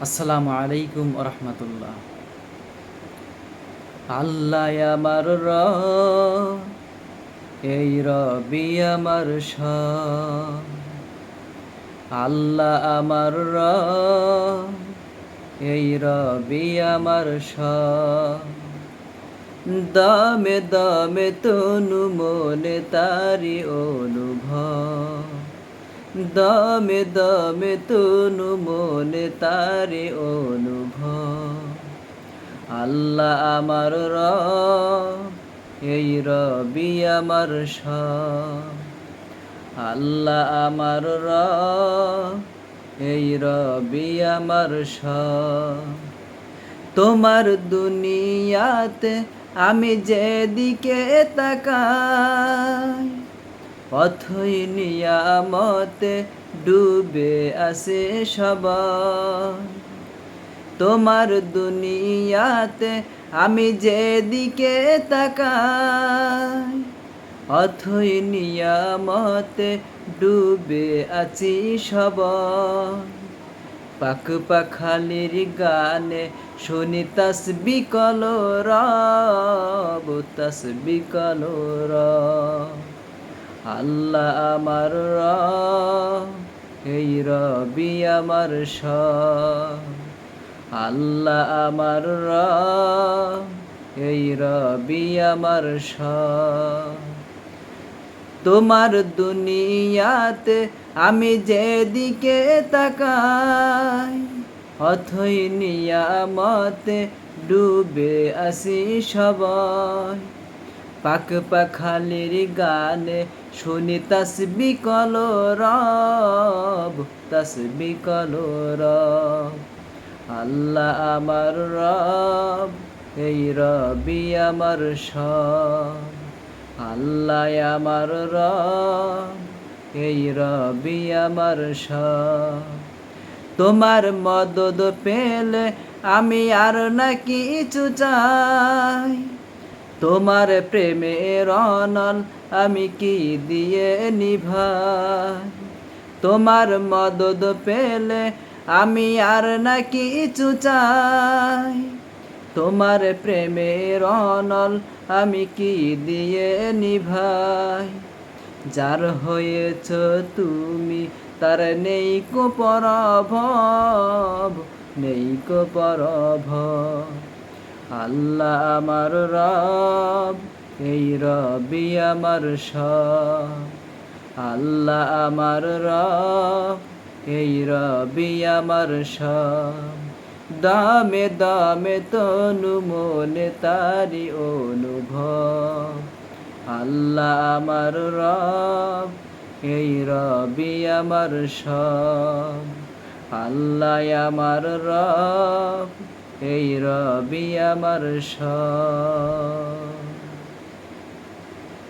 আসসালামু আলাইকুম রহমতুল্লাহ। আল্লাহ আমার রব, এই রবি আমার সব। আল্লাহ আমার রব, এই রবি আমার সব। দমে দমে তনু মনে তারি অনুভব, দমে দমে তনু মনে তারি অনুভব। আল্লাহ আমার রব, এই রবি আমার সব। আল্লাহ আমার রব, এই রবি আমার সব। তোমার দুনিয়াতে আমি যেদিকে তাকাই, অথই নিয়ামতে ডুবে আছে সবাই। তোমার দুনিয়াতে আমি যেদিকে তাকাই, অথই নিয়ামতে ডুবে আছি সবাই। পাখ পাখালির গানে শুনি তাসবিহ কলরব, তাসবিহ কলরব। আল্লাহ আমার রব, এই রবি আমার সব। আল্লাহ আমার রব, এই রবি আমার সব। তোমার দুনিয়াতে আমি যেদিকে তাকাই, অথই নিয়ামতে ডুবে আসি সবাই। পাখ পাখালির গানে শুনি তাসবিহ কলরব, তাসবিহ কলরব। আল্লাহ আমার রব, এই রবি আমার সব। আল্লাহ আমার রব, এই রবি আমার সব। তোমার মদদ পেলে আমি আর না কিছু চাই, তোমার প্রেমের অনল আমি কি দিয়ে নিভাই। তোমার মদদ পেলে আমি আর না কিছু চাই, তোমার প্রেমের অনল আমি কি দিয়ে নিভাই। যার হয়েছ তুমি তার নেই কো পরভব, নেই কো পরভব। আল্লাহ আমার রব, এই রবি আমার সব। আল্লাহ আমার রব, এই রবি আমার সব। দামে দামে তনু মনে তারি অনুভব। আল্লাহ আমার রব, এই রবি আমার সব। আল্লাহ আমার রব, এই রবি আমার সব।